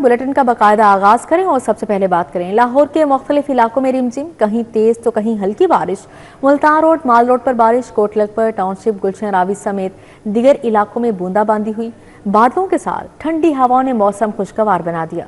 Bulletin کا باقاعدہ آغاز کریں اور سب سے پہلے بات کریں لاہور کے مختلف علاقوں میں رمجم، کہیں تیز تو کہیں ہلکی بارش. ملتان روڈ، مال روڈ پر بارش، کوٹ لکھپت ٹاؤن شپ، گلشن راوی سمیت دیگر علاقوں میں بوندا باندی ہوئی. بادلوں کے ساتھ ٹھنڈی ہواؤں نے موسم خوشگوار بنا دیا.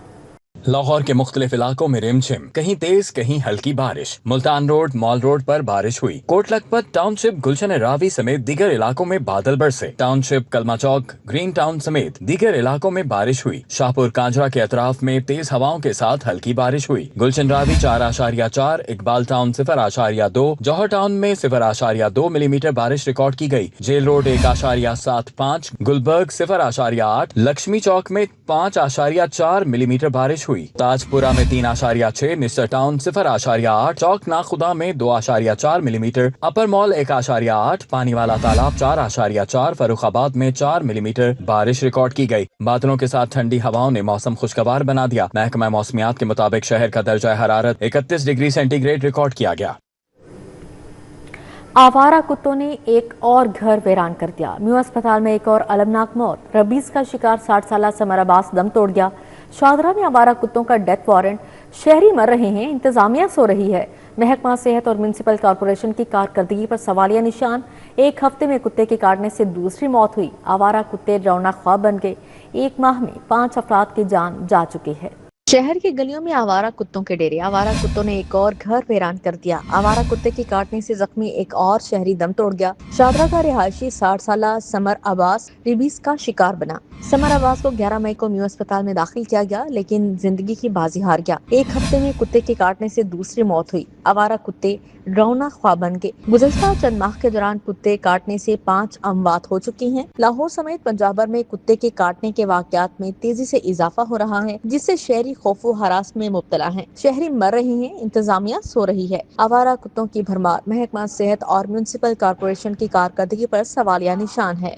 لاہور کے مختلف علاقوں میں رمجھم، کہیں تیز کہیں ہلکی بارش. ملتان روڈ، مال روڈ پر بارش ہوئی. کوٹ لکھپت ٹاؤن شپ، گلشن راوی سمیت دیگر علاقوں میں بادل برسے. ٹاؤن شپ، کلمہ چوک، گرین ٹاؤن سمیت دیگر علاقوں میں بارش ہوئی. شاہپور کانجرا کے اطراف میں تیز ہواؤں کے ساتھ ہلکی بارش ہوئی. گلشن راوی 4.4، اقبال ٹاؤن 0.2، جوہر ٹاؤن میں 0.2 ملی میٹر بارش ریکارڈ کی گئی. جیل روڈ 1.75، گلبرگ 0.8، لکشمی چوک میں 5.4 ملی میٹر بارش ہوئی. تاج پورہ میں 3.6، نسر ٹاؤن 0.8، چوک ناخدا میں 2.4 ملی میٹر، اپر مال 1.8، پانی والا تالاب 4.4، فروخ آباد میں 4 ملی میٹر بارش ریکارڈ کی گئی. بادلوں کے ساتھ ٹھنڈی ہواؤں نے موسم خوشگوار بنا دیا. محکمہ موسمیات کے مطابق شہر کا درجہ حرارت 31 ڈگری سینٹی گریڈ ریکارڈ کیا گیا. آوارہ کتوں نے ایک اور گھر ویران کر دیا. میو اسپتال میں ایک اور المناک موت. ربیز کا شکار 60 سالہ سمر عباس دم توڑ گیا. شاہدرہ میں آوارہ کتوں کا ڈیتھ وارنٹ. شہری مر رہے ہیں، انتظامیہ سو رہی ہے. محکمہ صحت اور میونسپل کارپوریشن کی کارکردگی پر سوالیہ نشان. ایک ہفتے میں کتے کے کاٹنے سے دوسری موت ہوئی. آوارہ کتے ڈراؤنا خواب بن گئے. ایک ماہ میں 5 افراد کی جان جا چکی ہے. شہر کی گلیوں میں آوارہ کتوں کے ڈیرے. آوارہ کتوں نے ایک اور گھر ویران کر دیا. آوارہ کتے کے کاٹنے سے زخمی ایک اور شہری دم توڑ گیا. شاہدرہ کا رہائشی 60 سالہ سمر عباس ریبیز کا شکار بنا. سمر عباس کو 11 مئی کو میو اسپتال میں داخل کیا گیا، لیکن زندگی کی بازی ہار گیا. ایک ہفتے میں کتے کے کاٹنے سے دوسری موت ہوئی. آوارہ کتے ڈراؤنا خواب بن گئے. گزشتہ چند ماہ کے دوران کتے کاٹنے سے 5 اموات ہو چکی ہیں. لاہور سمیت پنجاب بھر میں کتے کے کاٹنے کے واقعات میں تیزی سے اضافہ ہو رہا ہے، جس سے شہری خوف و ہراس میں مبتلا ہیں. شہری مر رہے ہیں، انتظامیہ سو رہی ہے. آوارہ کتوں کی بھرمار محکمہ صحت اور میونسپل کارپوریشن کی کارکردگی پر سوالیہ نشان ہے.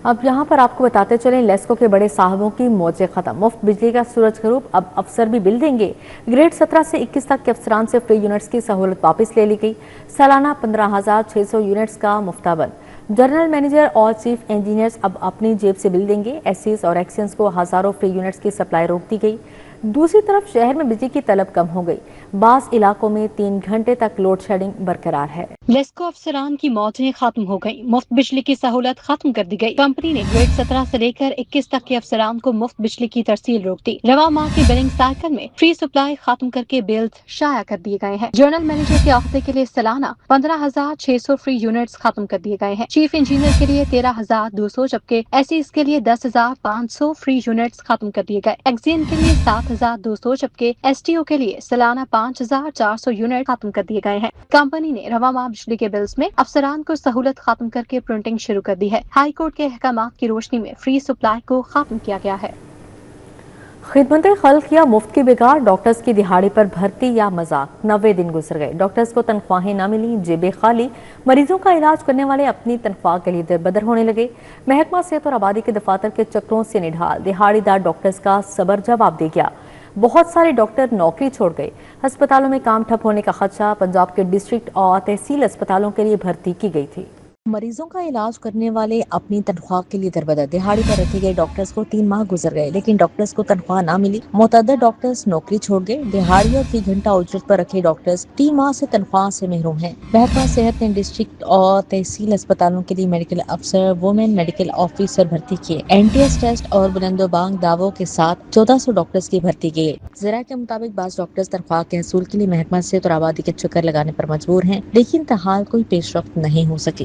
اب یہاں پر آپ کو بتاتے چلیں لیسکو کے بڑے صاحبوں کی موجیں ختم. مفت بجلی کا سورج غروب. اب افسر بھی بل دیں گے. گریڈ 17 سے 21 تک کے افسران سے فری یونٹس کی سہولت واپس لے لی گئی. سالانہ 15,600 یونٹس کا مفتابند. جنرل مینیجر اور چیف انجینئرز اب اپنی جیب سے بل دیں گے. ایسیز اور ایکسینز کو ہزاروں فری یونٹس کی سپلائی روک دی گئی. دوسری طرف شہر میں بجلی کی طلب کم ہو گئی. بعض علاقوں میں 3 گھنٹے تک لوڈ شیڈنگ برقرار ہے. لیسکو افسران کی موتیں ختم ہو گئیں. مفت بجلی کی سہولت ختم کر دی گئی. کمپنی نے گریڈ 17 سے لے کر 21 تک کے افسران کو مفت بجلی کی ترسیل روک دی. رواں ماہ کے بلنگ سائیکل میں فری سپلائی ختم کر کے بلز شائع کر دیے گئے ہیں. جنرل مینیجر کے عہدے کے لیے سالانہ 15,600 فری یونٹس ختم کر دیے گئے ہیں. چیف انجینئر کے لیے 13,200 جبکہ ایسیز کے لیے 10,500 فری یونٹس ختم کر دیے گئے. ایکزین کے لیے 7,200 جبکہ ایس ٹی او کے لیے سالانہ 5,400 یونٹ ختم کر دیے گئے ہیں. کمپنی نے رواں ماہ بجلی کے بلز میں افسران کو سہولت ختم کر کے پرنٹنگ شروع کر دی ہے. ہائی کورٹ کے احکامات کی روشنی میں فری سپلائی کو ختم کیا گیا ہے. خدمت خلق یا مفت کی بگاڑ. ڈاکٹرز کی دہاڑی پر بھرتی یا مذاق. 90 دن گزر گئے. ڈاکٹرز کو تنخواہیں نہ ملیں، جیبیں خالی. مریضوں کا علاج کرنے والے اپنی تنخواہ کے لیے دربدر ہونے لگے. محکمہ صحت اور آبادی کے دفاتر کے چکروں سے نڈھال دہاڑی دار ڈاکٹرز کا صبر جواب دے گیا. بہت سارے ڈاکٹر نوکری چھوڑ گئے. ہسپتالوں میں کام ٹھپ ہونے کا خدشہ. پنجاب کے ڈسٹرکٹ اور تحصیل اسپتالوں کے لیے بھرتی کی گئی تھی. مریضوں کا علاج کرنے والے اپنی تنخواہ کے لیے دربدر. دہاڑی پر رکھے گئے ڈاکٹرز کو 3 ماہ گزر گئے، لیکن ڈاکٹرز کو تنخواہ نہ ملی. متعدد ڈاکٹرز نوکری چھوڑ گئے. دہاڑی اور فی گھنٹہ اجرت پر رکھے ڈاکٹرز 3 ماہ سے تنخواہ سے محروم ہیں. محکمہ صحت نے ڈسٹرکٹ اور تحصیل اسپتالوں کے لیے میڈیکل افسر، وومن میڈیکل آفیسر بھرتی کیے. این ٹی ایس ٹیسٹ اور بلند و بانگ دعووں کے ساتھ 1400 ڈاکٹرز کی بھرتی کی گئی. ذرائع کے مطابق بعض ڈاکٹرز تنخواہ کے حصول کے لیے محکمہ صحت اور آبادی کے چکر لگانے پر مجبور ہیں، لیکن تاحال کوئی پیش رفت نہیں ہو سکی.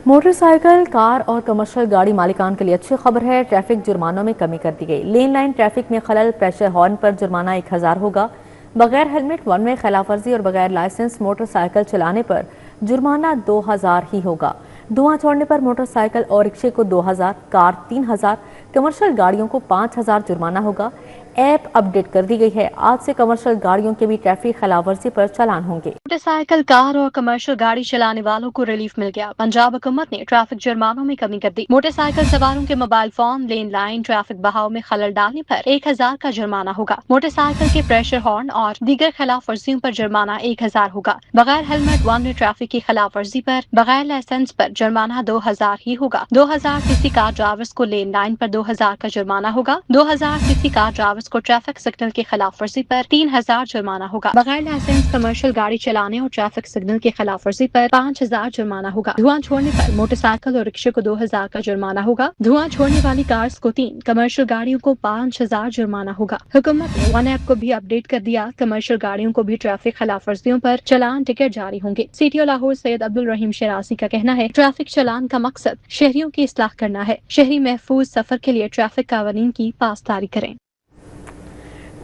موٹر سائیکل، کار اور کمرشل گاڑی مالکان کے لیے اچھی خبر ہے. ٹریفک جرمانوں میں کمی کر دی گئی. لین لائن ٹریفک میں خلل، پریشر ہارن پر جرمانہ 1000 ہوگا. بغیر ہیلمٹ، ون وے خلاف ورزی اور بغیر لائسنس موٹر سائیکل چلانے پر جرمانہ 2000 ہی ہوگا. دھواں چھوڑنے پر موٹر سائیکل اور رکشے کو 2000، کار 3000، کمرشل گاڑیوں کو 5000 جرمانہ ہوگا. ایپ اپ ڈیٹ کر دی گئی ہے. آج سے کمرشل گاڑیوں کے بھی ٹریفک خلاف ورزی پر چالان ہوں گے. موٹر سائیکل، کار اور کمرشل گاڑی چلانے والوں کو ریلیف مل گیا. پنجاب حکومت نے ٹریفک جرمانوں میں کمی کر دی. موٹر سائیکل سواروں کے موبائل فون، لین لائن ٹریفک بہاؤ میں خلل ڈالنے پر 1000 کا جرمانہ ہوگا. موٹر سائیکل کے پریشر ہارن اور دیگر خلاف ورزیوں پر جرمانہ 1000 ہوگا. بغیر ہیلمٹ، ون وے ٹریفک کی خلاف ورزی پر بغیر لائسنس پر جرمانہ 2000 ہی ہوگا. 2000 کسی کار ڈرائیورز کو، لین لائن پر 2000 का जुर्माना होगा। 2000 सीसी कार ड्राइवर्स को ट्रैफिक सिग्नल की खिलाफ वर्जी पर 3000 जुर्माना होगा। बगैर लाइसेंस कमर्शियल गाड़ी चलाने और ट्रैफिक सिग्नल की खिलाफ वर्जी पर 5000 जुर्माना होगा। धुआं छोड़ने पर मोटरसाइकिल और रिक्शे को 2000 का जुर्माना होगा। धुआं छोड़ने वाली कार्स को 3, कमर्शियल गाड़ियों को 5000 जुर्माना होगा। हुकूमत ने वन ऐप को भी अपडेट कर दिया। कमर्शियल गाड़ियों को भी ट्रैफिक खिलाफ वर्जियों पर चालान टिकट जारी होंगे। सीटीओ लाहौर सैयद अब्दुल रहीम शरासी का कहना है, ट्रैफिक चालान का मकसद शहरियों की इस्लाह करना है। शहरी महफूज सफर के लिए ट्रैफिक कानून की पासदारी करें।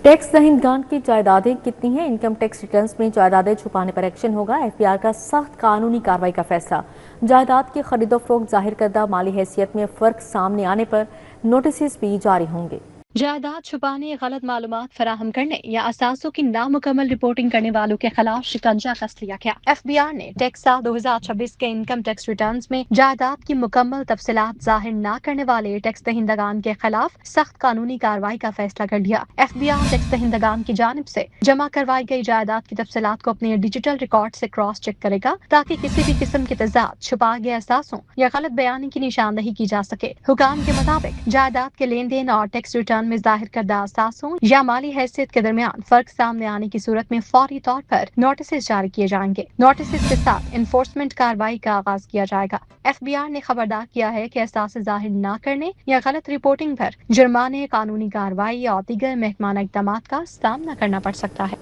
टैक्स दहिंदगान की जायदादें कितनी हैं? इनकम टैक्स रिटर्न्स में जायदादें छुपाने पर एक्शन होगा। एफबीआर का सख्त कानूनी कार्रवाई का फैसला। जायदाद की खरीदो फरोख्त जाहिर करदा माली हैसियत में फर्क सामने आने पर नोटिस भी जारी होंगे। जायदाद छुपाने, गलत मालूमात फराहम करने या असासों की नामुकम्मल रिपोर्टिंग करने वालों के खिलाफ शिकंजा कस लिया गया। एफबीआर ने टैक्स साल 2026 के इनकम टैक्स रिटर्न्स में जायदाद की मुकम्मल तफसीलात जाहिर न करने वाले टैक्स दहिंदगान के खिलाफ सख्त कानूनी कार्रवाई का फैसला कर लिया। एफबीआर टैक्स दहिंदगान की जानिब से जमा करवाई गई जायदाद की तफसीलात को अपने डिजिटल रिकॉर्ड से क्रॉस चेक करेगा ताकि किसी भी किस्म की तजाद, छुपाए गए असासों या गलत बयानी की निशानदही की जा सके। हुकाम के मुताबिक जायदाद के लेन देन और टैक्स रिटर्न में जाहिर करदा असासों या माली हैसियत के दरमियान फर्क सामने आने की सूरत में फौरी तौर पर नोटिस जारी किए जाएंगे। नोटिस के साथ इन्फोर्समेंट कार्रवाई का आगाज किया जाएगा। एफबीआर ने खबरदार किया है कि एहसास जाहिर न करने या गलत रिपोर्टिंग पर जुर्माने, कानूनी कार्रवाई और दीगर महकमाना इक़दामात का सामना करना पड़ सकता है।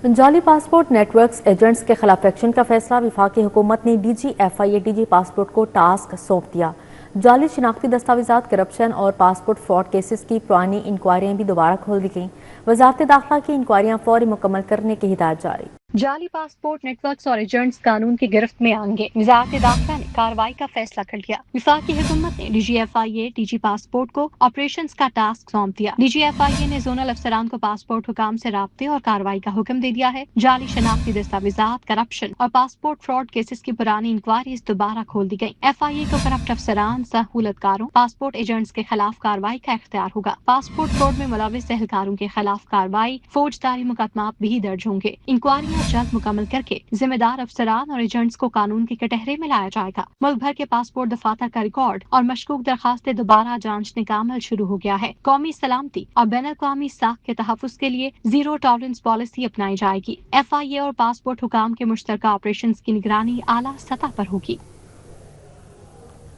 जाली पासपोर्ट नेटवर्क्स एजेंट्स के खिलाफ एक्शन का फैसला। वफाकी हुकूमत ने DGFIA DG पासपोर्ट को टास्क सौंप दिया। जाली शिनाख्ती दस्तावेजात, करप्शन और पासपोर्ट फ्रॉड केसेस की पुरानी इंक्वायरियां भी दोबारा खोल दी गईं। वजारत दाखिला की इंक्वायरियां फौरी मुकम्मल करने की हिदायत जारी। जाली पासपोर्ट नेटवर्क्स और एजेंट्स कानून की गिरफ्त में आएंगे। वजारत दाखिला ने कार्रवाई का फैसला कर लिया। वफाकी हुकूमत ने DGFIA DG पासपोर्ट को ऑपरेशंस का टास्क सौंप दिया। DGFIA ने जोनल अफसरान को पासपोर्ट हुकाम से राब्ते और कार्रवाई का हुक्म दे दिया है। जाली शनाख्ती दस्तावेजात, करप्शन और पासपोर्ट फ्रॉड केसेस की पुरानी इंक्वायरीज दोबारा खोल दी गई। FIA को करप्ट अफसरान, सहूलतकारों, पासपोर्ट एजेंट्स के खिलाफ कार्रवाई का इख्तियार होगा। पासपोर्ट फ्रॉड में मुलविस एहलकारों के खिलाफ कार्रवाई, फौजदारी मुकदमात भी दर्ज होंगे। इंक्वायरियां जल्द मुकम्मल करके जिम्मेदार अफसरान और एजेंट्स को कानून के कटहरे में लाया जाएगा। मुल्क भर के पासपोर्ट दफातर का रिकॉर्ड और मशकूक दरखास्तें दोबारा जांचने का अमल शुरू हो गया है। कौमी सलामती और बैन अवी साख के तहफ़्फ़ुज़ के लिए जीरो टॉलरेंस पॉलिसी अपनाई जाएगी। FIA और पासपोर्ट हुकाम के मुश्तरका ऑपरेशन की निगरानी आला सतह पर होगी।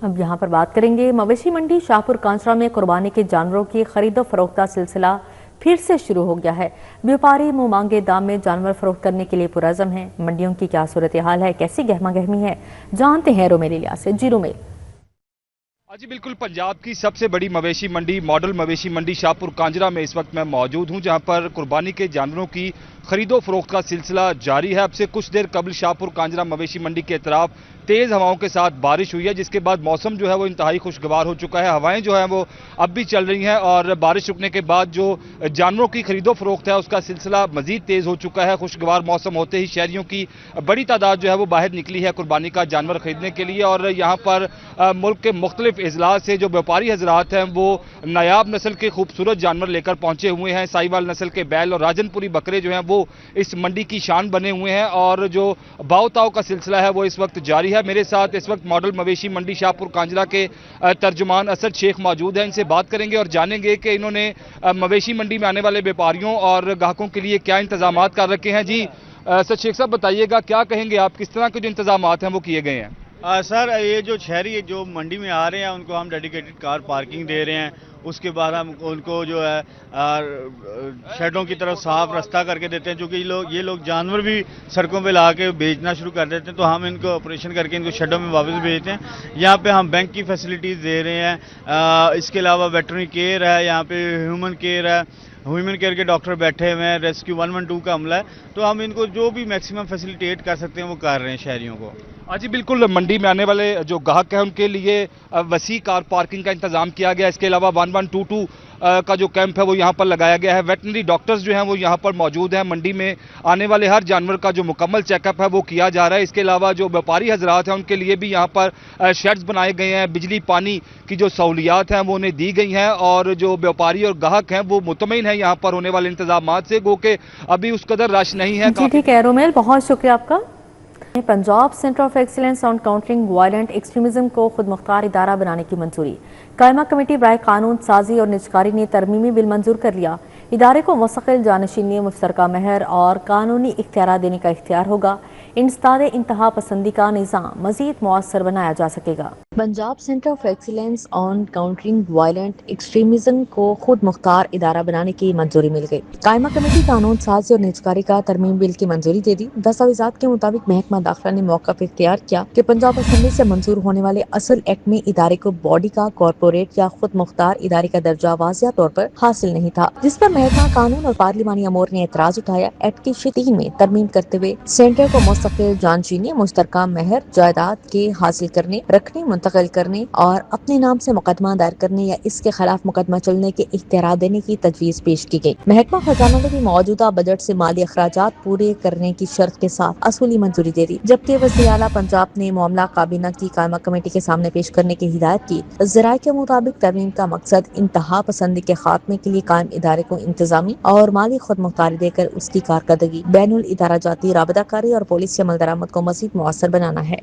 अब यहाँ पर बात करेंगे मवेशी मंडी शाहपुर कांचरा में कुर्बानी के जानवरों की खरीदो फरोख्त का सिलसिला फिर से शुरू हो गया है। व्यापारी मुंह मांगे दाम में जानवर फरोख्त करने के लिए पुरज़म है। मंडियों की क्या सूरत हाल है, कैसी गहमा गहमी है, जानते हैं रोमेल इलियास से। जी रोमेल। जी बिल्कुल, पंजाब की सबसे बड़ी मवेशी मंडी मॉडल मवेशी मंडी शाहपुर कांजरा में इस वक्त मैं मौजूद हूं, जहां पर कुर्बानी के जानवरों की खरीदो फरोख्त का सिलसिला जारी है। अब से कुछ देर कबल शाहपुर कांजरा मवेशी मंडी के अतराफ तेज़ हवाओं के साथ बारिश हुई है, जिसके बाद मौसम जो है वो इंतहाई खुशगवार हो चुका है। हवाएं जो है वो अब भी चल रही हैं और बारिश रुकने के बाद जो जानवरों की खरीदो फरोख्त है उसका सिलसिला मजीद तेज़ हो चुका है। खुशगवार मौसम होते ही शहरियों की बड़ी तादाद जो है वो बाहर निकली है कुर्बानी का जानवर खरीदने के लिए। और यहाँ पर मुल्क के मुख्तलिफ अजला से जो व्यापारी हजरात हैं वो नायाब नस्ल के खूबसूरत जानवर लेकर पहुंचे हुए हैं। साहिवाल नस्ल के बैल और राजनपुरी बकरे जो हैं वो इस मंडी की शान बने हुए हैं और जो भाव ताव का सिलसिला है वो इस वक्त जारी है। मेरे साथ इस वक्त मॉडल मवेशी मंडी शाहपुर कांजरा के तर्जुमान असद शेख मौजूद हैं। इनसे बात करेंगे और जानेंगे कि इन्होंने मवेशी मंडी में आने वाले व्यापारियों और ग्राहकों के लिए क्या इंतजाम कर रखे हैं। जी असद शेख साहब, बताइएगा क्या कहेंगे आप, किस तरह के जो इंतजाम हैं वो किए गए हैं? सर, ये जो शहरी जो मंडी में आ रहे हैं उनको हम डेडिकेटेड कार पार्किंग दे रहे हैं। उसके बाद हम उनको जो है शेडों की तरफ साफ रास्ता करके देते हैं, क्योंकि ये लोग जानवर भी सड़कों पे ला के बेचना शुरू कर देते हैं, तो हम इनको ऑपरेशन करके इनको शेडों में वापस भेजते हैं। यहाँ पे हम बैंक की फैसिलिटीज़ दे रहे हैं। इसके अलावा वेटरनरी केयर है, यहाँ पे ह्यूमन केयर है, ह्यूमन केयर के डॉक्टर बैठे हुए हैं, रेस्क्यू 112 का अमला है, तो हम इनको जो भी मैक्सिमम फैसिलिटेट कर सकते हैं वो कर रहे हैं शहरियों को। जी बिल्कुल, मंडी में आने वाले जो ग्राहक हैं उनके लिए वसी कार पार्किंग का इंतजाम किया गया है। इसके अलावा 1122 का जो कैंप है वो यहाँ पर लगाया गया है। वेटनरी डॉक्टर्स जो हैं वो यहाँ पर मौजूद हैं। मंडी में आने वाले हर जानवर का जो मुकम्मल चेकअप है वो किया जा रहा है। इसके अलावा जो व्यापारी हजरात हैं उनके लिए भी यहाँ पर शेड्स बनाए गए हैं। बिजली पानी की जो सहूलियात हैं वो उन्हें दी गई हैं और जो व्यापारी और ग्राहक हैं वो मुतमईन है यहाँ पर होने वाले इंतजाम से, गो के अभी उस कदर रश नहीं है। ठीक है रोमेल, बहुत शुक्रिया आपका। Punjab centre of excellence on countering violent extremism को खुद मुख्तार इदारा बनाने की मंजूरी। कायमा कमेटी बराए कानून साजी और निजकारी ने तरमीमी बिल मंजूर कर लिया। इदारे को मुस्तकिल जानशीनी, मुश्तरका महर और कानूनी इख्तियार देने का इख्तियार होगा। इंसदाद इंतहा पसंदी का निज़ाम मजीद मौसर बनाया जा सकेगा। Punjab centre of excellence on countering violent extremism को खुद मुख्तार इदारा बनाने की मंजूरी मिल गई। कायमा कमेटी कानून साजी और निजकारी का तरमीम बिल की मंजूरी दे दी। दस्तावेजात के मुताबिक महकमा दाखिला ने मौक़िफ़ इख्तियार किया कि पंजाब असम्बली से मंजूर होने वाले असल एक्ट में इदारे को बॉडी का कॉरपोरेट या खुद मुख्तार इदारे का दर्जा वाज़िया तौर पर हासिल नहीं था, जिस पर महकमा कानून और पार्लिमानी अमूर ने एतराज उठाया। एक्ट की शिक 3 में तरमीम करते हुए सेंटर को मुस्तकिल जानशीनी, मुश्तरका महर, जायदाद के हासिल करने, रखने, मुंतकिल करने और अपने नाम से मुकदमा दायर करने या इसके खिलाफ मुकदमा चलने के इख्तियार देने की तजवीज़ पेश की गई। महकमा खजाना ने भी मौजूदा बजट से माली अखराजात पूरे करने की शर्त के साथ असूली मंजूरी दे दी, जबकि वज़ीर आला पंजाब ने मामला काबीना की कायमा कमेटी के सामने पेश करने की हिदायत की। ज़राए के मुताबिक तरमीम का मकसद इंतहा पसंदी के खात्मे के लिए कायम इदारे को इंतजामी और माली खुद मुख्तारी देकर उसकी कारकर्दगी, बैनुल इदारा जाती राबताकारी और पुलिस से अमल दरामद को मज़ीद मुअस्सर बनाना है।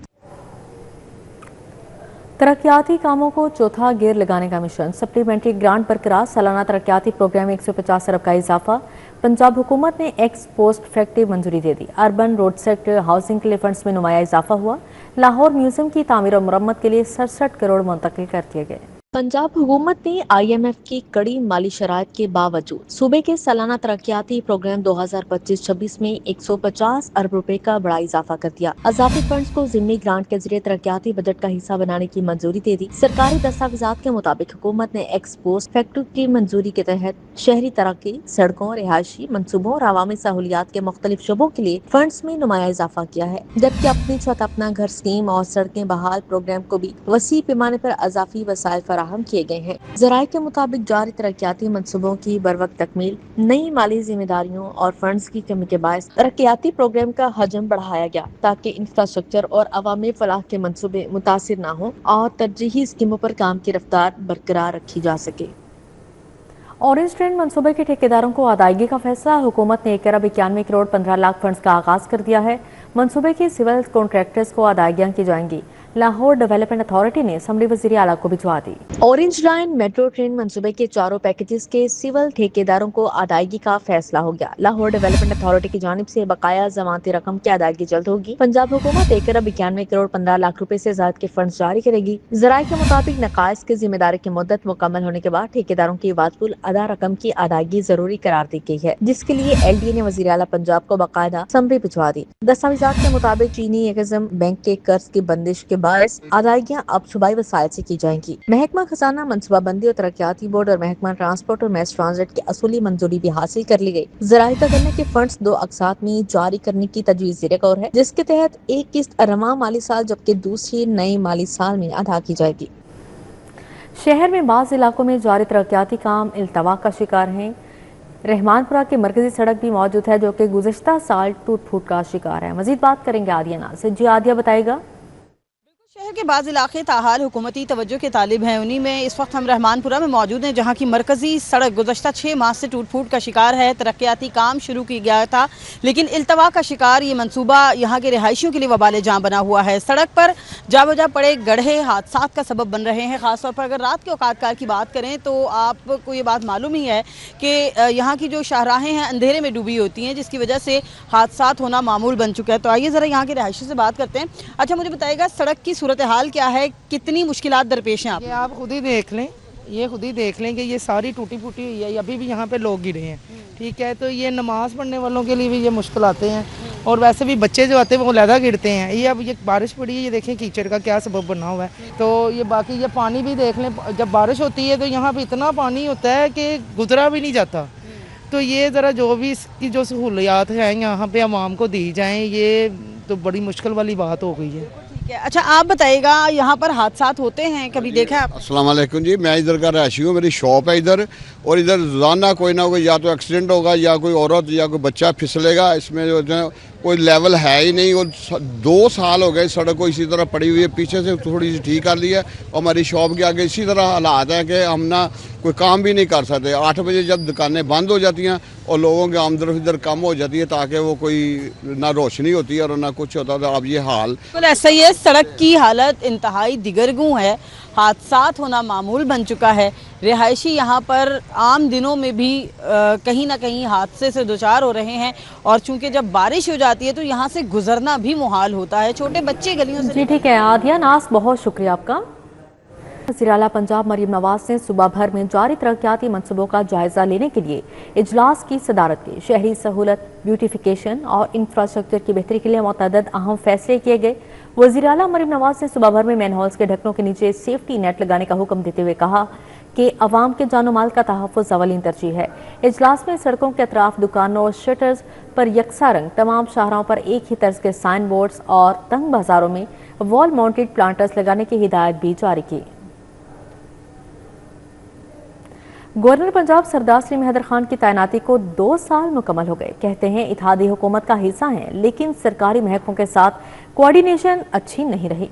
तरक्याती कामों को चौथा गियर लगाने का मिशन, सप्लीमेंट्री ग्रांट बरकरार, सालाना तरक्याती प्रोग्राम में 150 अरब का इजाफा। पंजाब हुकूमत ने एक्स पोस्ट फैक्ट्री मंजूरी दे दी। अर्बन रोड सेक्टर हाउसिंग के लिए फंड्स में नुमाया इजाफा हुआ। लाहौर म्यूजियम की तामीर और मुरम्मत के लिए 67 करोड़ मुंतकिल कर दिए गए। पंजाब हुकूमत ने IMF की कड़ी माली शराइत के बावजूद सूबे के सालाना तरक्याती प्रोग्राम 2025-26 में 150 अरब रुपए का बड़ा इजाफा कर दिया। अजाफी फंड्स को ज़िम्मी ग्रांट के जरिए तरक्याती बजट का हिस्सा बनाने की मंजूरी दे दी। सरकारी दस्तावेजात के मुताबिक हुकूमत ने एक्स पोस्ट फैक्ट्री की मंजूरी के तहत शहरी तरक्की, सड़कों, रिहायशी मनसूबों और अवामी सहूलियात के मुख्तलिफ शोबों के लिए फंड्स में नुमाया इजाफा किया है, जबकि अपनी छत अपना घर स्कीम और सड़कें बहाल प्रोग्राम को भी वसी पैमाने पर अजाफी वसाइल फराहम किए गए हैं। ज़राए के मुताबिक जारी तरक्याती मनसूबों की बरवक्त तकमील, नई माली जिम्मेदारियों और फंड्स की कमी के बायस तरक्याती प्रोग्राम का हजम बढ़ाया गया, ताकि इंफ्रास्ट्रक्चर और अवामी फलाह के मनसूबे मुतासिर न हों और तरजीही स्कीमों पर काम की रफ्तार बरकरार रखी जा सके। ऑरेंज ट्रेन मंसूबे के ठेकेदारों को अदायगी का फैसला। हुकूमत ने 1 अरब 91 करोड़ 15 लाख फंड्स का आगाज कर दिया है। मंसूबे के सिविल कॉन्ट्रैक्टर्स को अदायगियां की जाएंगी। लाहौर डेवलपमेंट अथॉरिटी ने असम्बली वज़ीर आला को भिजवा दी। ऑरेंज लाइन मेट्रो ट्रेन मंसूबे के चारों पैकेजेस के सिविल ठेकेदारों को अदायगी का फैसला हो गया। लाहौर डेवलपमेंट अथॉरिटी की जानिब से बकाया जमानती रकम की अदायगी जल्द होगी। पंजाब हुकूमत 1 अरब 91 करोड़ 15 लाख रुपए से ज्यादा के फंड जारी करेगी। ज़राए के मुताबिक नकाइस की जिम्मेदारी की मुद्दत मुकम्मल होने के बाद ठेकेदारों की वाजबुल अदा रकम की अदायगी जरूरी करार दी गई है, जिसके लिए LDA ने वज़ीर आला पंजाब को बाकायदा समरी भिजवा दी। दस्तावेजात के मुताबिक चीनी एक्जिम बैंक के कर्ज की बंदिश के बायस अदायगियां अब सूबाई वसाइल से की जाएंगी। महकमा खजाना, मनसूबाबंदी और तरक्याती बोर्ड और महकमा ट्रांसपोर्ट और मैस ट्रांजिट की असूली मंजूरी भी हासिल कर ली गई। ज़राए का कहना है कि फंड्स 2 अक़सात में जारी करने की तजवीज़ ज़ेर गौर है, जिसके तहत एक किस्त रवां माली साल जबकि दूसरी नए माली साल में अदा की जाएगी। शहर में बाज़ इलाकों में जारी तरक्याती काम इल्तवा का शिकार हैं। रहमानपुरा की मरकजी सड़क भी मौजूद है, जो कि गुज़श्ता साल टूट फूट का शिकार है। मजीद बात करेंगे आदिया नाज से। जी आदिया बताएगा। शहर के बाज़ इलाके ताहाल हुकूमती तवज्जो के तालिब हैं। उन्हीं में इस वक्त हम रहमानपुरा में मौजूद हैं, जहाँ की मरकजी सड़क गुज़श्ता 6 माह से टूट फूट का शिकार है। तरक्याती काम शुरू किया गया था, लेकिन इल्तवा का शिकार ये मनसूबा यहाँ के रिहायशियों के लिए वबाल जाँ बना हुआ है। सड़क पर जा बजा पड़े गड्ढे हादसात का सबब बन रहे हैं। ख़ासतौर पर अगर रात के औकात की बात करें तो आपको ये बात मालूम ही है कि यहाँ की जो शाहराहें हैं अंधेरे में डूबी होती हैं, जिसकी वजह से हादसात होना मामूल बन चुका है। तो आइए ज़रा यहाँ के रिहायशियों से बात करते हैं। अच्छा, मुझे बताइएगा सड़क की सूरत हाल क्या है, कितनी मुश्किलात दरपेश हैं आप? ये आप खुद ही देख लें, कि ये सारी टूटी फूटी हुई है। अभी भी यहाँ पे लोग गिरे हैं, ठीक है। तो ये नमाज पढ़ने वालों के लिए भी ये मुश्किल आते हैं, और वैसे भी बच्चे जो आते हैं वो लहदा गिरते हैं। ये अब ये बारिश पड़ी है, ये देखें कीचड़ का क्या सबब बना हुआ है। तो ये बाकी ये पानी भी देख लें, जब बारिश होती है तो यहाँ पे इतना पानी होता है कि गुजरा भी नहीं जाता। तो ये ज़रा जो भी इसकी जो सहूलियात हैं यहाँ पे आवाम को दी जाएँ, ये तो बड़ी मुश्किल वाली बात हो गई है। अच्छा, आप बताइएगा यहाँ पर हादसात होते हैं, कभी देखा है आप? अस्सलाम वालेकुम जी, मैं इधर का रहायशी हूँ, मेरी शॉप है इधर, और इधर रोज़ाना कोई ना कोई या तो एक्सीडेंट होगा या कोई औरत या कोई बच्चा फिसलेगा। इसमें जो है कोई लेवल है ही नहीं, और 2 साल हो गए सड़क को इसी तरह पड़ी हुई है। पीछे से थोड़ी सी ठीक कर दी है, और हमारी शॉप के आगे इसी तरह हालात है कि हम ना कोई काम भी नहीं कर सकते। 8 बजे जब दुकानें बंद हो जाती हैं और लोगों की आमदन इधर कम हो जाती है, ताकि वो कोई ना रोशनी होती है और ना कुछ होता, तो अब ये हाल बिल्कुल ऐसा ही है। सड़क की हालत इंतहाई दिगरगूं है, हादसात होना मामूल बन चुका है। रिहायशी यहाँ पर आम दिनों में भी कहीं ना कहीं हादसे से दुचार हो रहे हैं, और चूंकि जब बारिश हो जाती है तो यहाँ से गुजरना भी मुहाल होता है। छोटे बच्चे गलियों से जी ठीक है आदिया नास, बहुत शुक्रिया आपका। वज़ीर आला पंजाब मरीम नवाज ने सुबह भर में जारी तरक्याती मनसूबों का जायजा लेने के लिए इजलास की सदारत की। शहरी सहूलत, ब्यूटिफिकेशन और इंफ्रास्ट्रक्चर की बेहतरी के लिए मुतअद्दिद अहम फैसले किए गए। वज़ीर आला मरीम नवाज ने सुबह भर में मैनहोल्स के ढक्कनों के नीचे सेफ्टी नेट लगाने का हुक्म देते हुए कहा कि अवाम के जानो माल का तहफ़्फ़ुज़ अवलीन तरजीह है। इजलास में सड़कों के अतराफ दुकानों और शटर्स पर यकसा रंग, तमाम शाहराहों पर एक ही तर्ज के साइन बोर्ड्स और तंग बाजारों में वॉल माउंटेड प्लांटर्स लगाने की हिदायत भी जारी की। गवर्नर पंजाब सरदार सलीम हैदर खान की तैनाती को 2 साल मुकम्मल हो गए। कहते हैं इत्तेहादी हुकूमत का हिस्सा हैं, लेकिन सरकारी महकमों के साथ कोऑर्डिनेशन अच्छी नहीं रही।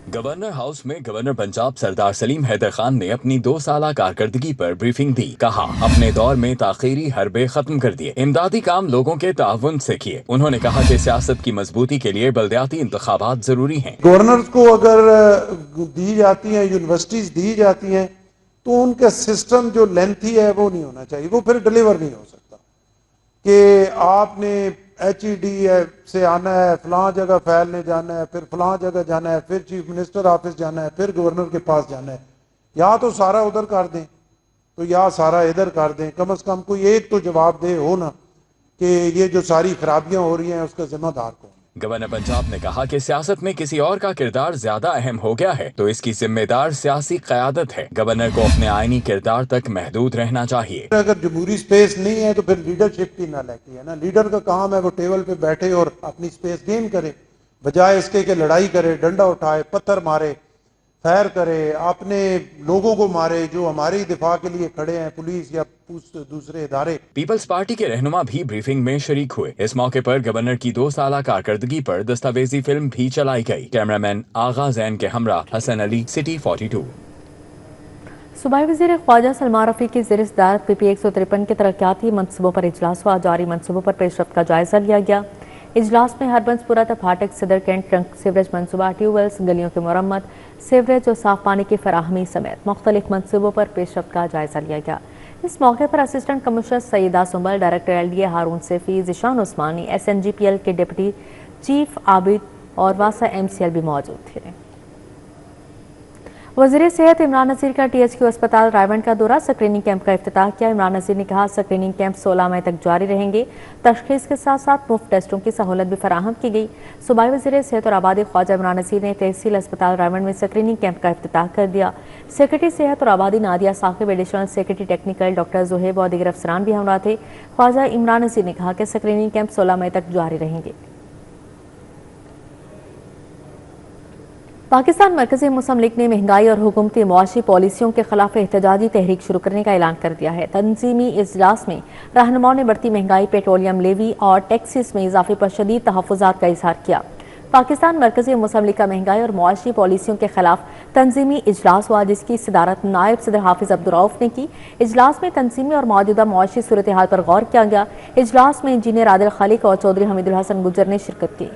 गवर्नर हाउस में गवर्नर पंजाब सरदार सलीम हैदर खान ने अपनी 2 साला कारकर्दगी पर ब्रीफिंग दी। कहा अपने दौर में ताखीरी हरबे खत्म कर दिए, इमदादी काम लोगों के ताउन से किए। उन्होंने कहा कि सियासत की मजबूती के लिए बल्दियाती इंतखाबात जरूरी हैं। गवर्नर को अगर दी जाती है, यूनिवर्सिटीज दी जाती हैं, तो उनका सिस्टम जो लेंथी है वो नहीं होना चाहिए, वो फिर डिलीवर नहीं हो सकता कि आपने HED से आना है, फलां जगह फैलने जाना है, फिर फलां जगह जाना है, फिर चीफ मिनिस्टर ऑफिस जाना है, फिर गवर्नर के पास जाना है। या तो सारा उधर कर दें तो या सारा इधर कर दें। कम से कम कोई एक तो जवाबदेह हो ना कि ये जो सारी खराबियां हो रही हैं उसका जिम्मेदार कौन। गवर्नर पंजाब ने कहा कि सियासत में किसी और का किरदार ज्यादा अहम हो गया है तो इसकी जिम्मेदार सियासी क़यादत है। गवर्नर को अपने आईनी किरदार तक महदूद रहना चाहिए। अगर जमहूरी स्पेस नहीं है तो फिर लीडरशिप की ना लेती है ना। लीडर का काम है वो टेबल पे बैठे और अपनी स्पेस गेन करे, बजाय इसके कि लड़ाई करे, डंडा उठाए, पत्थर मारे, फैर करे, अपने लोगों को मारे जो हमारे दिफा के लिए खड़े हैं, पुलिस या दूसरे इदारे। पीपल्स पार्टी के रहनुमा भी ब्रीफिंग में शरीक हुए। इस मौके पर गवर्नर की 2 साला कारकर्दगी पर दस्तावेजी फिल्म भी चलाई गई। कैमरामैन आगा जैन के हमरा हसन अली, सिटी 42। सूबाई वज़ीर ख्वाजा सलमान रफ़ी की ज़ेर सदारत PP 153 के तरक्याती मनसूबों पर इजलास हुआ। जारी मनसूबों पर पेशरफ्त का जायजा लिया गया। इजलास में हरबंसपुरा तक फाटक सदर कैंट ट्रंक सीवरेज मनसूबा, ट्यूबवेल्स, गलियों की मरम्मत, सीवरेज और साफ पानी की फराहमी समेत मुख्तलिफ मनसूबों पर पेशरफ्त का जायजा लिया गया। इस मौके पर assistant commissioner Saeeda Sumbal, director LDA Haroon Saifi, Zeeshan Usmani, SNGPL के डिप्टी चीफ आबिद और वासा MCL भी मौजूद थे। वज़ीर सेहत इमरान नज़ीर का THQ अस्पताल रायवंड का दौरा, स्क्रीनिंग कैंप का इफ्तिताह किया। इमरान नज़ीर ने कहा स्क्रीनिंग कैंप 16 मई तक जारी रहेंगे। तशखीस के साथ साथ मुफ्त टेस्टों की सहूलत भी फराहम की गई। सूबाई वज़ीर सेहत और आबादी ख्वाजा इमरान नज़ीर ने तहसील अस्पताल रायवंड में स्क्रीनिंग कैंप का इफ्तिताह कर दिया। सेक्रेटरी सेहत और आबादी Nadia Saqib, additional secretary technical doctor Zuhaib और दीगर अफसरान भी हमरा थे। ख्वाजा इमरान नज़ीर ने कहा कि स्क्रीनिंग कैंप 16 मई तक जारी रहेंगे। पाकिस्तान मरकजी मुस्लिम लीग ने महंगाई और हुकूमती मुआशी पॉलिसियों के खिलाफ एहतजाजी तहरीक शुरू करने का ऐलान कर दिया है। तंजीमी इजलास में रहनुमाओं ने बढ़ती महंगाई, पेट्रोलियम लेवी और टैक्सेस में इजाफे पर शदीद तहफ़्फ़ुज़ात का इजहार किया। पाकिस्तान मरकजी मुस्लिम लीग का महंगाई और मुआशी पॉलिसियों के खिलाफ तंजीमी इजलास हुआ, जिसकी सदारत नायब सदर हाफिज अब्दुल रऊफ ने की। इजलास में तंजीमी और मौजूदा मुआशी सूरत हाल पर गौर किया गया। इजलास में इंजीनियर आदिल खालिक और चौधरी हमीदुल हसन गुज्जर ने शिरकत की।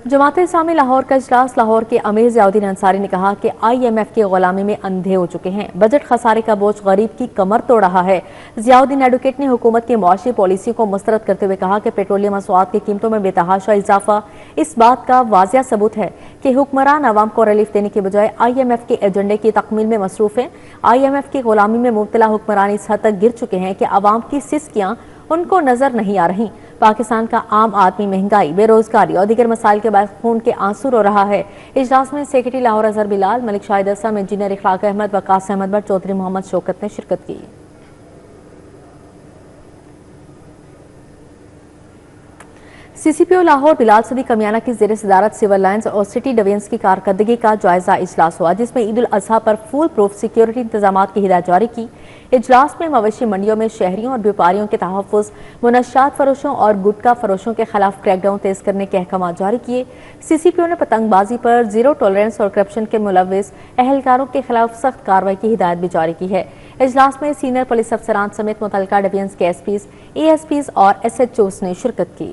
जमात इस्लामी लाहौर का इजलास, लाहौर के अमीर ज़ियाउद्दीन अंसारी ने कहा कि IMF की गुलामी में अंधे हो चुके हैं। बजट खसारे का बोझ गरीब की कमर तोड़ रहा है। ज़ियाउद्दीन एडवोकेट ने हुकूमत की मुआशी पॉलिसी को मुस्तरद करते हुए कहा कि पेट्रोलियम मसवाद की कीमतों में बेतहाशा इजाफा इस बात का वाज़िया सबूत है कि हुक्मरान अवाम को रिलीफ देने के बजाय IMF के एजेंडे की तकमील में मसरूफ है। IMF की गुलामी में मुब्तला हुक्मरान इस हद तक गिर चुके हैं कि अवाम की सिस्कियाँ उनको नजर नहीं आ रही। पाकिस्तान का आम आदमी महंगाई, बेरोजगारी और दीगर मसाइल के बाद खून के आंसू रो रहा है। इजलास में सेक्रेटरी लाहौर अजहर बिलाल, मलिक शाहिद असम, इंजीनियर इखलाक अहमद, वकास अहमद भट्ट, चौधरी मोहम्मद शौकत ने शिरकत की। CCPO लाहौर बिलाल सदी कमियाना की ज़ेर सदारत सिविल लाइन्स और सिटी डिवीजन्स की कारकर्दगी का जायजा इजलास हुआ, जिसमें ईद उल अजहा पर फुल प्रूफ सिक्योरिटी इंतजाम की हिदायत जारी की। इजलास में मवेशी मंडियों में शहरियों और व्यापारियों के तहफ़्फ़ुज़, मुनश्शात फरोशों और गुटखा फरोशों के खिलाफ क्रैकडाउन तेज करने के अहकाम जारी किए। CCPO ने पतंगबाजी पर जीरो टॉलरेंस और करप्शन के मुलव्विस अहलकारों के खिलाफ सख्त कार्रवाई की हिदायत भी जारी की है। इजलास में सीनियर पुलिस अफसरान समेत मुतल्लिका डिवीजन्स के SPs, ASPs और SHOs ने शिरकत की।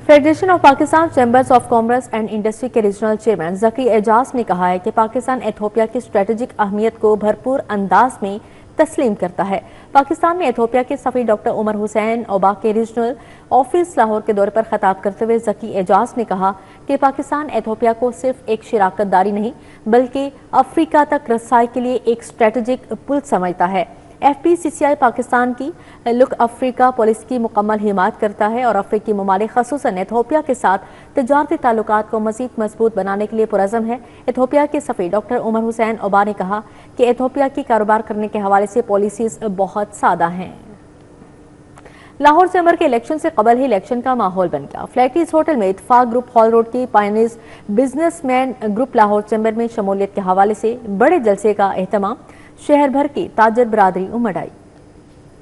Federation of Pakistan chambers of commerce and industry के रीजनल चेयरमैन ज़की एजाज ने कहा है कि पाकिस्तान एथियोपिया की स्ट्रेटेजिक अहमियत को भरपूर अंदाज में तस्लीम करता है। पाकिस्तान में एथियोपिया के सफ़ी डॉक्टर उमर हुसैन ओबा के रीजनल ऑफिस लाहौर के दौरे पर खिताब करते हुए ज़की एजाज ने कहा कि पाकिस्तान एथियोपिया को सिर्फ एक शराकतदारी नहीं बल्कि अफ्रीका तक रसाई के लिए एक स्ट्रेटेजिक पुल समझता है। FPCCI पाकिस्तान की लुक अफ्रीका पॉलिसी की मुकम्मल हिमायत करता है और अफ्रीकी ममालिक ख़ुसूसन एथियोपिया के साथ तिजारती ताल्लुकात को मज़ीद मजबूत बनाने के लिए पुरज़म है। एथियोपिया के सफ़ी डॉक्टर उमर हुसैन ओबा ने कहा कि एथियोपिया की कारोबार करने के हवाले से पॉलिसीज़ बहुत सादा हैं। लाहौर चैम्बर के इलेक्शन से कबल ही इलेक्शन का माहौल बन गया। फ्लैटीज होटल में इत्तेफाक ग्रुप हॉल रोड की pioneers businessman group Lahore chamber में शमूलियत के हवाले से बड़े जलसे का एहतमाम, शहर भर की ताजर बरादरी उमड़ आई।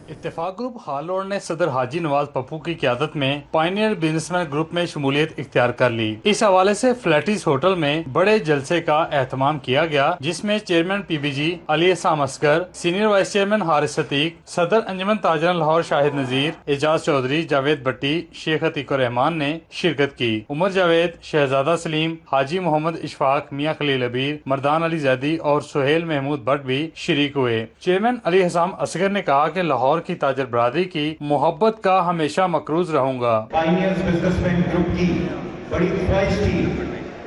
इत्तेफाक ग्रुप हॉल रोड ने सदर हाजी नवाज पप्पू की क़यादत में पायनियर बिजनेसमैन ग्रुप में शमूलियत इख्तियार कर ली। इस हवाले से फ्लैटीज होटल में बड़े जलसे का एहतमाम किया गया, जिसमें chairman PBG Ali Ahsan Asghar, senior vice chairman Haris Sateeq, सदर अंजुमन ताजरन लाहौर शाहिद नजीर, एजाज चौधरी, जावेद भट्टी, शेख अतीकुर रहमान ने शिरकत की। उमर जावेद, शहजादा सलीम, हाजी मोहम्मद इशफाक, मियां खलील अबीर, मरदान अली जैदी और सुहेल महमूद भट्ट भी शरीक हुए। चेयरमैन अली अहसान असगर ने कहा कि लाहौर की ताजर बरादरी की मोहब्बत का हमेशा मकरूज रहूंगा। पायनियर्स बिजनेसमैन ग्रुप की बड़ी ख्वाहिश थी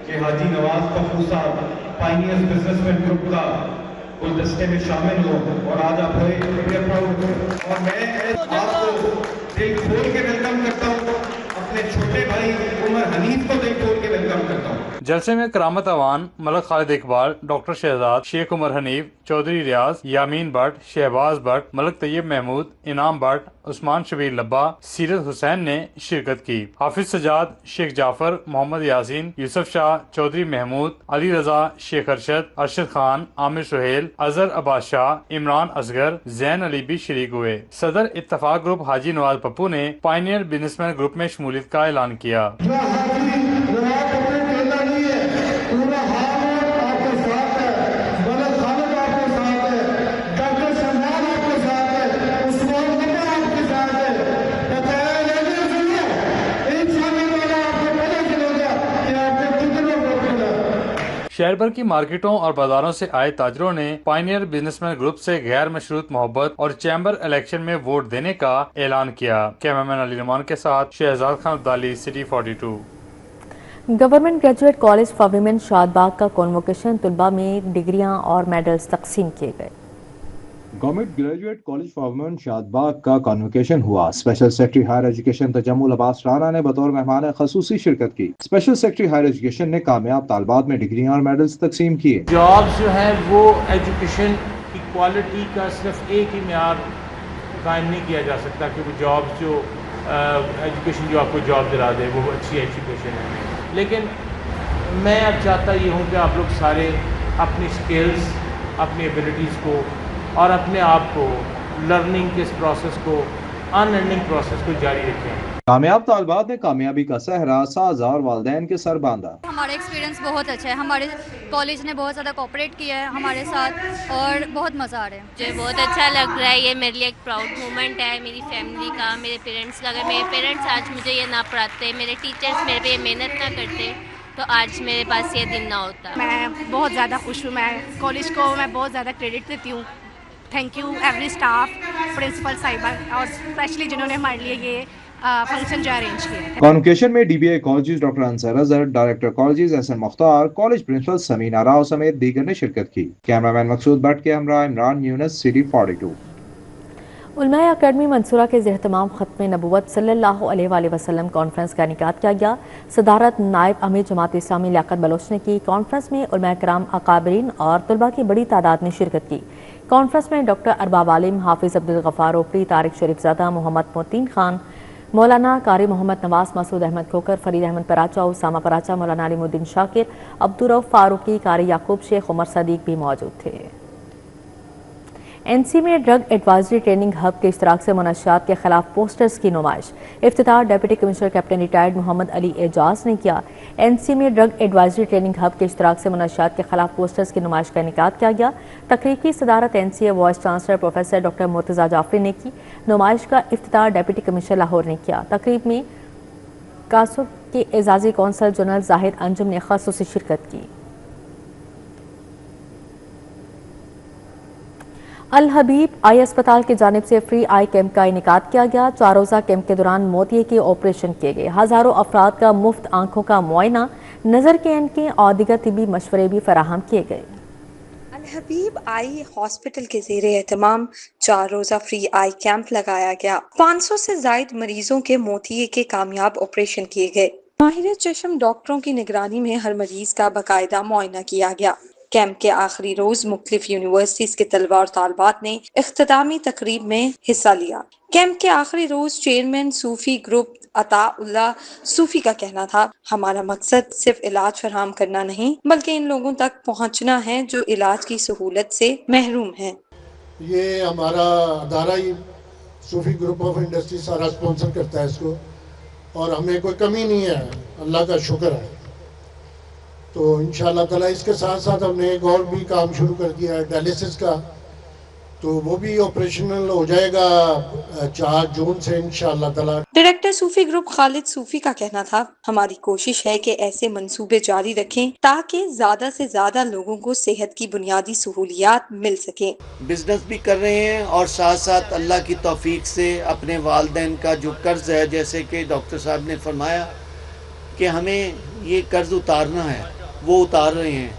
कि हाजी नवाज पप्पू साहब पायनियर्स बिजनेसमैन ग्रुप का गुलदस्ते में शामिल हो और आज आप बड़े प्राउड और मैं आपको दिल खोल के वेलकम करता हूँ। अपने छोटे भाई उमर हनीफ को दिल खोल के वेलकम करता हूँ। जलसे में करामत अवान, मलक खालिद इकबाल, डॉक्टर शहजाद, शेख उमर हनीफ, चौधरी रियाज, यामीन भट्ट, शहबाज भट्ट, मलक तैयब महमूद, इनाम भट्ट, उस्मान शबीर लब्बा, सीरत हुसैन ने शिरकत की। हाफिज सजाद, शेख जाफर, मोहम्मद यासीन, यूसुफ शाह, चौधरी महमूद, अली रजा, शेख अरशद खान, आमिर सुहेल, अजहर अब्बास शाह, इमरान असगर, जैन अली भी शरीक हुए। सदर इत्तफाक ग्रुप हाजी नवाज पप्पू ने पायनियर बिजनेसमैन ग्रुप में शमूलियत का ऐलान किया। शहर भर की मार्केटों और बाजारों से आए ताजरों ने पायनियर बिजनेसमैन ग्रुप से गैर मशरूत मोहब्बत और चैम्बर इलेक्शन में वोट देने का ऐलान किया। कैमरामैन अली रहमान के साथ Shahzad Khan Abdali, city 42। Government graduate college for women Shadbagh का कॉन्वोकेशन, तुलबा में डिग्रियां और मेडल्स तकसीम किए गए। Government graduate college for women Shadbagh का कॉन्वोकेशन हुआ। Special secretary higher education Tajammul Abbas Rana ने बतौर मेहमान खसूसी शिरकत की। स्पेशल सेक्रेटरी हायर एजुकेशन ने कामयाब तालबात में डिग्रियां और मेडल्स तकसीम किए। जॉब्स जो है वो एजुकेशन की क्वालिटी का सिर्फ एक ही म्यार कायम नहीं किया जा सकता कि वो जॉब्स जो एजुकेशन जो आपको जॉब दिला दे वो अच्छी एजुकेशन है, लेकिन मैं अब चाहता ये हूँ कि आप लोग सारे अपनी स्किल्स, अपनी एबिलिटीज़ को और अपने आप को लर्निंग के इस प्रोसेस को, अनएंडिंग प्रोसेस को जारी रखें। कामयाब तालबात ने कामयाबी का सहरा साजा और वालिदैन के सर बांधा। हमारा एक्सपीरियंस बहुत अच्छा है, हमारे कॉलेज ने बहुत ज़्यादा कोऑपरेट किया है हमारे साथ और बहुत मज़ा आ रहा है। मुझे बहुत अच्छा लग रहा है, ये मेरे लिए एक प्राउड मोमेंट है मेरी फैमिली का, मेरे पेरेंट्स का। अगर मेरे पेरेंट्स आज मुझे ये ना पढ़ाते, मेरे टीचर्स मेरे पे मेहनत ना करते तो आज मेरे पास ये दिन ना होता। मैं बहुत ज़्यादा खुश हूँ, मैं कॉलेज को मैं बहुत ज़्यादा क्रेडिट देती हूँ। Thank you every staff, principal साहिबा और स्पेशली जिन्होंने हमारे लिए ये फंक्शन जो अरेंज किया है। कॉन्वोकेशन में DBI colleges doctor Ansar Azhar, director colleges Ahsan Mukhtar, college principal Samina Rao समेत दीगर ने शिरकत की। कैमरामैन मकसूद भट्ट के हमरा इमरान यूनुस, सिटी 42। उलमा अकेडमी मंसूरा के ज़ेहतमाम ख़त्म नबूवत सल्लल्लाहु अलैहि वसल्लम कॉन्फ्रेंस का इनेकाद किया गया। सदारत नायब अमीर जमात इस्लामी लियाकत बलोच ने की। कॉन्फ्रेंस में उलमा कराम, अकाबरीन और तलबा की बड़ी तादाद ने शिरकत की। कॉन्फ्रेंस में डॉक्टर अरबाब आलिम, हाफिज अब्दुल गफ्फार ओफरी, तारिक शरीफजादा, मोहम्मद मोतीन खान, मौलाना कारी मोहम्मद नवाज, मसूद अहमद खोकर, फरीद अहमद पराचा, उसामा पराचा, मौलाना अलीमुद्दीन शाकिर, अब्दुर्रऊफ फारूकी, कारी याकूब शेख, उमर सदीक भी मौजूद थे। एनसी में ड्रग एडवाइजरी ट्रेनिंग हब के इश्तराक से मुनशियात के खिलाफ पोस्टर्स की नुमाइश। इफ्तिताह deputy commissioner captain retired Mohammad Ali Ejaz ने किया। एनसी में ड्रग एडवाइजरी ट्रेनिंग हब के इश्तराक से मुनशियात के खिलाफ पोस्टर्स की नुमाइश का इनेकाद किया गया। तकरीब की सदारत NCA vice chancellor professor doctor Murtaza Jafri ने की। नुमाइश का इफ्तिताह डिप्टी कमिश्नर लाहौर ने किया। तकरीब में कासुब के एजाजी कौंसल जनरल जाहिद अंजुम ने ख़ुसूसी शिरकत की। अल हबीब आई अस्पताल की जानिब से फ्री आई कैंप का इनेकाद किया गया। 4 रोज़ा कैंप के दौरान मोतिये के ऑपरेशन किए गए। हज़ारों अफराद का मुफ्त आंखों का मुआयना, नज़र के एनके और दीगर तिबी मशवरे भी फराहम किए गए। अल हबीब आई हॉस्पिटल के ज़ेरे एहतमाम 4 रोज़ा फ्री आई कैंप लगाया गया। 500 से ज़ायद मरीजों के मोतिये के कामयाब ऑपरेशन किए गए। माहिर चश्म डॉक्टरों की निगरानी में हर मरीज का बाकायदा मुआयना किया गया। कैंप के आखिरी रोज मुख्तलिफ यूनिवर्सिटीज के तलबा और तालबात ने इख्तितामी तकरीब में हिस्सा लिया। कैंप के आखिरी रोज चेयरमैन सूफी ग्रुप अताउल्लाह सूफी का कहना था, हमारा मकसद सिर्फ इलाज फराहम करना नहीं बल्कि इन लोगों तक पहुंचना है जो इलाज की सहूलत से महरूम हैं। ये हमारा अदारा ही सूफी ग्रुप ऑफ इंडस्ट्री सारा स्पॉन्सर करता है इसको, और हमें कोई कमी नहीं है, अल्लाह का शुक्र है। तो इंशाअल्लाह ताला इसके साथ साथ हमने एक और भी काम शुरू कर दिया है डायलिसिस का, तो वो भी ऑपरेशनल हो जाएगा 4 जून से इंशाअल्लाह ताला। डायरेक्टर सूफी ग्रुप खालिद सूफी का कहना था, हमारी कोशिश है कि ऐसे मंसूबे जारी रखें ताकि ज्यादा से ज्यादा लोगों को सेहत की बुनियादी सहूलियात मिल सके। बिजनेस भी कर रहे हैं और साथ साथ अल्लाह की तौफीक से अपने वालिदैन का जो कर्ज है, जैसे कि डॉक्टर साहब ने फरमाया कि हमें ये कर्ज उतारना है, वो उतार रहे हैं।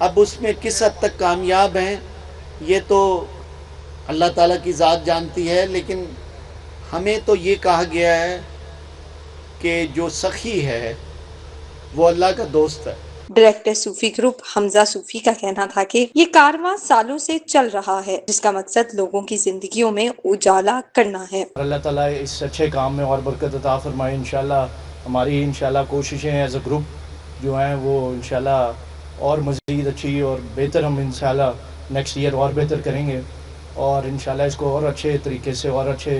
अब उसमें किस हद तक कामयाब हैं ये तो अल्लाह ताला की ज़ात जानती है, लेकिन हमें तो ये कहा गया है कि जो सखी है वो अल्लाह का दोस्त है। डायरेक्टर सूफी ग्रुप हमजा सूफी का कहना था कि ये कारवां सालों से चल रहा है, जिसका मकसद लोगों की जिंदगियों में उजाला करना है। अल्लाह ताला इस अच्छे काम में और बरकत अता फरमाए। इंशाल्लाह हमारी इंशाल्लाह कोशिशें एज अ ग्रुप जो हैं वो इंशाल्लाह और मज़ीद अच्छी और बेहतर हम इंशाल्लाह नेक्स्ट ईयर और बेहतर करेंगे, और इंशाल्लाह इसको और अच्छे तरीके से और अच्छे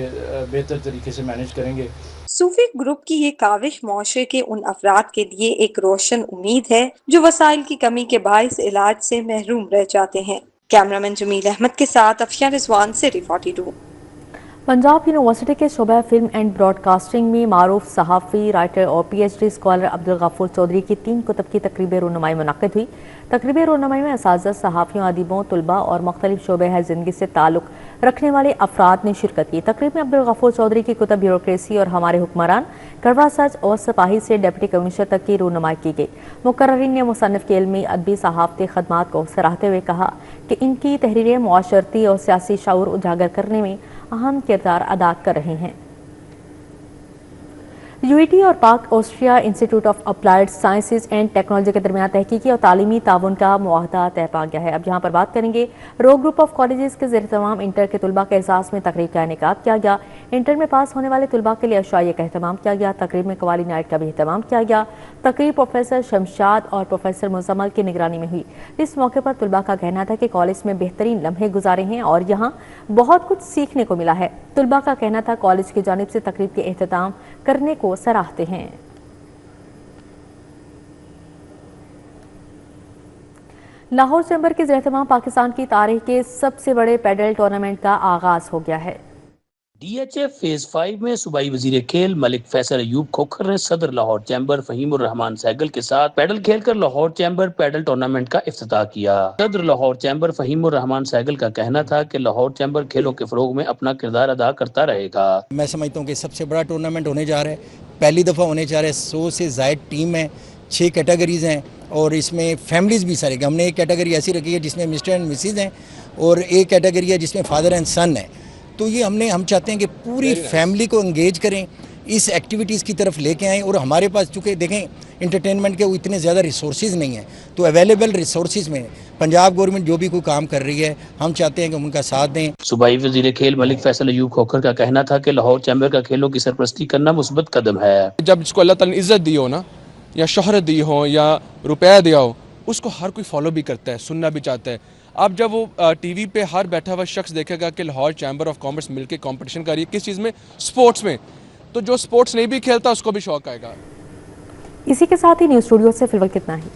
बेहतर तरीके से मैनेज करेंगे। सूफी ग्रुप की ये काविश मुआशरे के उन अफराद के लिए एक रोशन उम्मीद है जो वसाइल की कमी के बाइस इलाज से महरूम रह जाते हैं। कैमरामैन जमील अहमद के साथ अफिया रिजवान, सिटी 42। पंजाब यूनिवर्सिटी के शोबा फिल्म एंड ब्रॉडकास्टिंग में मारूफ सहाफ़ी, राइटर और PhD स्कॉलर अब्दुल गफूर चौधरी की 3 कुतुब की तकरीब रुनुमाई मुनक़्क़िद हुई। तकरीब रुनुमाई में असातिज़ा, सहाफ़ियों, अदीबों, तुलबा और मुख्तलिफ शोबे है ज़िंदगी से ताल्लुक़ रखने वाले अफराद ने शिरकत की। तकरीब में अब्दुल गफूर चौधरी की कुतुब ब्यूरोक्रेसी और हमारे हुक्मरान, कड़वा सच और सिपाही से डिप्टी कमिश्नर तक की रुनुमाई की गई। मुकर्ररीन ने मुसन्निफ़ के इल्मी, अदबी, सहाफ़ती खदमात को सराहते हुए कहा कि इनकी तहरीरें मुआशरती और सियासी शऊर उजागर करने में अहम किरदार अदा कर रही हैं। यूएटी और पाक Austria institute of applied sciences and technology के दरमियान तहकीकी और तालीमी ताउन का मुआहदा तय पा गया है। अब यहाँ पर बात करेंगे रो ग्रुप ऑफ कॉलेजेस के ज़ेर तमाम इंटर के तुलबा के एहसास में तकरीब का इनेकाद किया गया। इंटर में पास होने वाले तुलबा के लिए अशाइया का अहतमाम किया गया। तकरीब में कवाली नाइट का भी अहतमाम किया गया। तकरीब प्रोफेसर शमशाद और प्रोफेसर मुजम्मल की निगरानी में हुई। इस मौके पर तुलबा का कहना था कि कॉलेज में बेहतरीन लम्हे गुजारे हैं और यहाँ बहुत कुछ सीखने को मिला है। तुलबा का कहना था कॉलेज की जानिब से तकरीब के एहतमाम करने को सराहते हैं। लाहौर चैम्बर के ज़ेर-ए-तमाम पाकिस्तान की तारीख के सबसे बड़े पैडल टूर्नामेंट का आगाज हो गया है। DHF फेज 5 में सूबाई वजीर खेल मलिक फैसल अयूब खोखर ने सदर लाहौर चैम्बर फहीमुर रहमान सहगल के साथ पैडल खेलकर लाहौर चैम्बर पैडल टूर्नामेंट का इफ्तिताह किया। सदर लाहौर चैम्बर फहीमुर रहमान सहगल का कहना था कि लाहौर चैम्बर खेलों के फरोग में अपना किरदार अदा करता रहेगा। मैं समझता हूँ कि सबसे बड़ा टूर्नामेंट होने जा रहा है, पहली दफ़ा होने जा रहा है। 100 से ज़ायद टीम है, 6 कैटेगरीज हैं और इसमें फैमिलीज भी सारे। हमने एक कैटेगरी ऐसी रखी है जिसमें मिस्टर एंड मिसिज हैं और एक कैटेगरी है जिसमें फादर एंड सन है। तो ये हम चाहते हैं कि पूरी फैमिली को एंगेज करें, इस एक्टिविटीज़ की तरफ लेके आएँ। और हमारे पास चूँकि देखें इंटरटेनमेंट के वो इतने ज़्यादा रिसोर्सेज नहीं हैं, तो अवेलेबल रिसोर्सेज में पंजाब गवर्नमेंट जो भी कोई काम कर रही है हम चाहते हैं कि उनका साथ दें। सूबाई वजीर खेल मलिक फैसल अयूब खोखर का कहना था कि लाहौर चैम्बर का खेलों की सरपरस्ती करना मुस्बत कदम है। जब जिसको अल्लाह ताला ने इज़्ज़त दी हो ना, या शोहरत दी हो या रुपया दिया हो, उसको हर कोई फॉलो भी करता है, सुनना भी चाहता है। अब जब वो टीवी पे हर बैठा हुआ शख्स देखेगा कि लाहौर चैम्बर ऑफ कॉमर्स मिलके कंपटीशन कर रही है किस चीज़ में, स्पोर्ट्स में, तो जो स्पोर्ट्स नहीं भी खेलता उसको भी शौक आएगा। इसी के साथ ही न्यूज़ स्टूडियो से फिलहाल कितना ही।